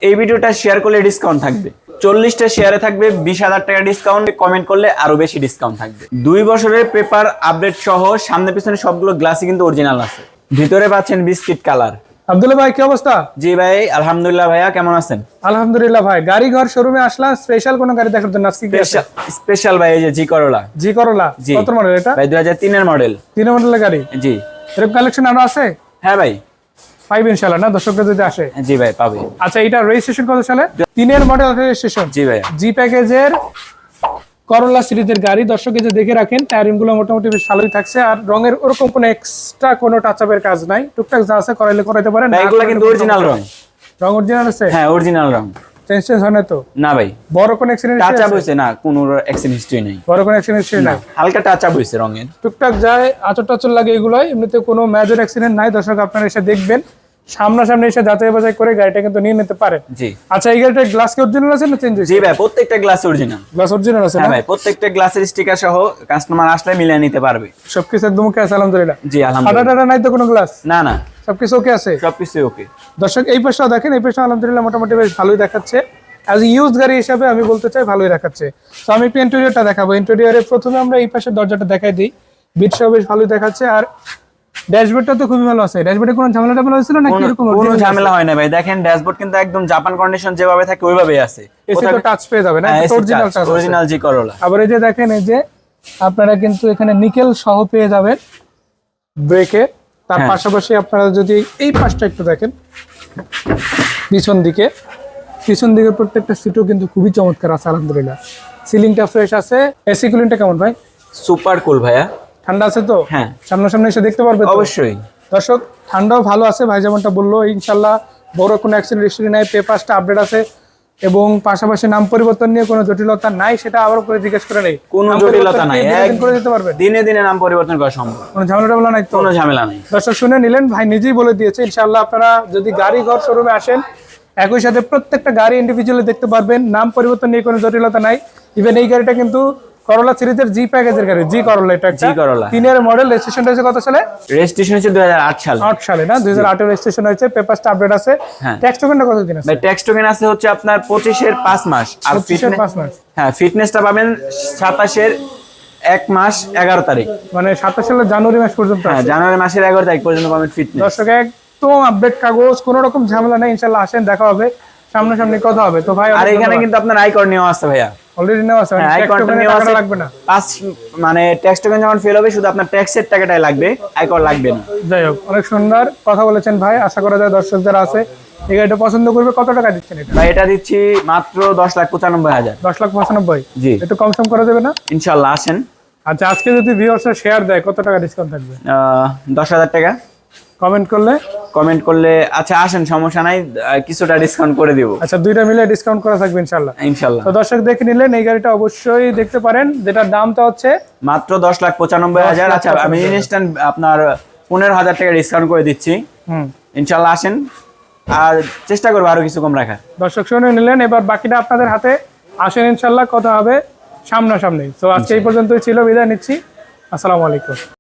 এই ভিডিওটা শেয়ার করলে ডিসকাউন্ট থাকবে 40টা শেয়ারে থাকবে 20,000 টাকা ডিসকাউন্ট, কমেন্ট করলে আরো বেশি ডিসকাউন্ট থাকবে। 2 বছরের পেপার আপডেট সহ সামনে পিছনে সবগুলো গ্লাসই কিন্তু অরিজিনাল আছে। ভিতরে পাচ্ছেন বিস্কিট কালার। আব্দুল্লাহ ভাই কি অবস্থা? জি ভাই আলহামদুলিল্লাহ। ভাইয়া কেমন আছেন? আলহামদুলিল্লাহ ভাই। গাড়ি ঘর শোরুমে আসলাম স্পেশাল কোন গাড়ি দেখার জন্য? স্পেশাল ভাই এই যে জি করোলা। জি করোলা কত মডেল এটা? ভাই 2003 এর মডেল। 3 মডেলের গাড়ি। জি। এরকম কালেকশন আরো আছে? হ্যাঁ ভাই পাইবে ইনশাআল্লাহ না দর্শকরা যদি আসে? জি ভাই পাবে। আচ্ছা এটা রেজিস্ট্রেশন কত সালে? 3 এর মডেল রেজিস্ট্রেশন। জি ভাই। জি প্যাকেজের করোলা সিরিজের গাড়ি। দর্শক যে দেখে রাখেন টায়ারিং গুলো মোটামুটি বেশ ভালোই থাকছে, আর রঙের ওরকম কোনো এক্সট্রা কোনো টাচ আপের কাজ নাই। টুকটাক যা আছে করাইলে করাইতে পারেন। এগুলো কিন্তু অরিজিনাল রং। রং অরিজিনাল আছে? হ্যাঁ অরিজিনাল রং। চেঞ্জ হয় না তো? না ভাই। বড় কোনো অ্যাক্সিডেন্ট টাচ আপ হইছে না, কোনো অ্যাক্সিডেন্ট হিস্ট্রি নাই। বড় কোনো অ্যাক্সিডেন্ট হিস্ট্রি নাই, হালকা টাচ আপ হইছে রঙের। টুকটাক যায় আচর টাচর লাগে এগুলাই, এমনিতে কোনো মেজর অ্যাক্সিডেন্ট নাই। দর্শক আপনারা এসে দেখবেন, সামনাসামনি এসে যাচাই বাছাই করে গাড়িটা কিন্তু নিয়ে নিতে পারেন। জি। আচ্ছা এই গাড়িটার গ্লাস কি অরিজিনাল আছে না চেঞ্জ হইছে? জি ভাই প্রত্যেকটা গ্লাস অরিজিনাল। গ্লাস অরিজিনাল আছে? হ্যাঁ ভাই প্রত্যেকটা গ্লাসের স্টিকার সহ কাস্টমার আসলে মিলিয়ে নিতে পারবে। সবকিছু একদম ওকে আছে আলহামদুলিল্লাহ? জি আলহামদুলিল্লাহ। ফাটা নাই তো কোনো গ্লাস? না না সবকিছু ওকে আছে? সবকিছু ওকে। দর্শক এই পাশটাও দেখেন, এই পাশটা আলহামদুলিল্লাহ মোটামুটি বেশ ভালোই দেখাচ্ছে। অ্যাজ ইউজ গাড়ি হিসাবে আমি বলতে চাই ভালোই দেখাচ্ছে। তো আমি একটু ইন্টেরিয়রটা দেখাবো। ইন্টেরিয়রে প্রথমে আমরা এই পাশের দরজাটা দেখাই দিই। বিটটাও বেশ ভালোই দেখাচ্ছে, আর ড্যাশবোর্ডটা তো খুবই ভালো আছে। ড্যাশবোর্ডে কোনো ঝামেলা টামেলা হয়েছিল না? কি রকম? কোনো ঝামেলা হয় না ভাই। দেখেন ড্যাশবোর্ড কিন্তু একদম জাপান কন্ডিশন যেভাবে থাকে ওইভাবেই আছে। এসি তো টাচ পেয়ে যাবে না? অরিজিনাল টাচ, অরিজিনাল জি করোলা। আবার এই যে দেখেন, এই যে আপনারা কিন্তু এখানে নিকেল সহ পেয়ে যাবেন ব্রেকে। তার পাশাপাশি আপনারা যদি এই পাশটা একটু দেখেন, পিছন দিকে প্রত্যেকটা সিটও কিন্তু খুবই চমৎকার আছে আলহামদুলিল্লাহ। সিলিংটা ফ্রেশ আছে। এসি কুলিংটা কেমন ভাই? সুপার কুল ভাইয়া। ঠান্ডা আছে তো? হ্যাঁ সামনাসামনি এসে দেখতে পারবে তো? অবশ্যই। দর্শক ঠান্ডাও ভালো আছে ভাই, যেমনটা বললো। ইনশাল্লাহ বড় কোনো অ্যাক্সিডেন্ট হিস্ট্রি নাই, পেপারসটা আপডেট আছে, এবং পাশাপাশি নাম পরিবর্তন নিয়ে কোনো জটিলতা নাই। সেটা আবার করে জিজ্ঞেস করে নেই, কোনো জটিলতা নাই। একদিন করে দিতে পারবে? দিনে দিনে নাম পরিবর্তন করা সম্ভব। কোনো ঝামেলা টামেলা নাই তো? কোনো ঝামেলা নাই। দর্শক শুনে নিলেন, ভাই নিজেই বলে দিয়েছে। ইনশাআল্লাহ আপনারা যদি গাড়ি ঘর শোরুমে আসেন, একই সাথে প্রত্যেকটা গাড়ি ইন্ডিভিজুয়ালি দেখতে পারবেন। নাম পরিবর্তন নিয়ে কোনো জটিলতা নাই। ইভেন এই গাড়িটা কিন্তু করোলা সিরিজের জি প্যাকেজের গাড়ি। জি করোলা, এটা জি করোলা 3 এর মডেল। রেজিস্ট্রেশন হয়েছে কত সালে? রেজিস্ট্রেশন হচ্ছে 2008 সালে। 8 সালে না? 2008 এর রেজিস্ট্রেশন হয়েছে। পেপারসটা আপডেট আছে। ট্যাক্স টোকেনটা কতদিন আছে? ভাই ট্যাক্স টোকেন আছে হচ্ছে আপনার 25 এর 5 মাস। আর 5 মাস। হ্যাঁ ফিটনেসটা পাবেন 27 এর 1 মাস 11 তারিখ। মানে 27 সালের জানুয়ারি মাস পর্যন্ত? হ্যাঁ জানুয়ারি মাসের 11 তারিখ পর্যন্ত পাবেন ফিটনেস। দর্শক একদম আপডেট কাগজ, কোনো রকম ঝামেলা নেই। ইনশাআল্লাহ আসেন, দেখা হবে, সামনাসামনি কথা হবে। তো ভাই আর এখানে কিন্তু আপনার আইকর নেওয়া আছে ভাইয়া। অলরেডি নেওয়া আছে? টাকা লাগবে না? মানে ট্যাক্স টোকেন যখন ফেল হবে শুধু আপনার ট্যাক্সের টাকাটাই লাগবে, আইকর লাগবে না। যাই হোক, অনেক সুন্দর কথা বলেছেন ভাই। আশা করা যায় দর্শক যারা আছে এই গাড়িটা পছন্দ করবে। কত টাকা দিচ্ছেন এটা? ভাই এটা দিচ্ছি মাত্র 10,95,000। 10,95,000? জি। একটু কম সম করা যাবে না? ইনশাআল্লাহ আসেন। আচ্ছা আজকে যদি ভিউয়ার্সরা শেয়ার দেয় কত টাকা ডিসকাউন্ট থাকবে? 10,000 টাকা। কমেন্ট করলে? আচ্ছা আসেন, সমস্যা নাই, কিছুটা ডিসকাউন্ট করে দিব। আচ্ছা দুইটা মিলে ডিসকাউন্ট করা থাকবে ইনশাআল্লাহ। ইনশাআল্লাহ। তো দর্শক দেখে নিলেন, এই গাড়িটা অবশ্যই দেখতে পারেন, যেটার দামটা হচ্ছে মাত্র 10,95,000। আচ্ছা আমি ইনস্ট্যান্ট আপনার 15,000 টাকা ডিসকাউন্ট করে দিচ্ছি। ইনশাআল্লাহ আসেন, আর চেষ্টা করবো আরো কিছু কম রাখার। দর্শক শুনে নিলেন, এবার বাকিটা আপনাদের হাতে। আসেন ইনশাআল্লাহ, কথা হবে সামনাসামনি। তো আজকে এই পর্যন্তই ছিল, বিদায় নিচ্ছি। আসসালামু আলাইকুম।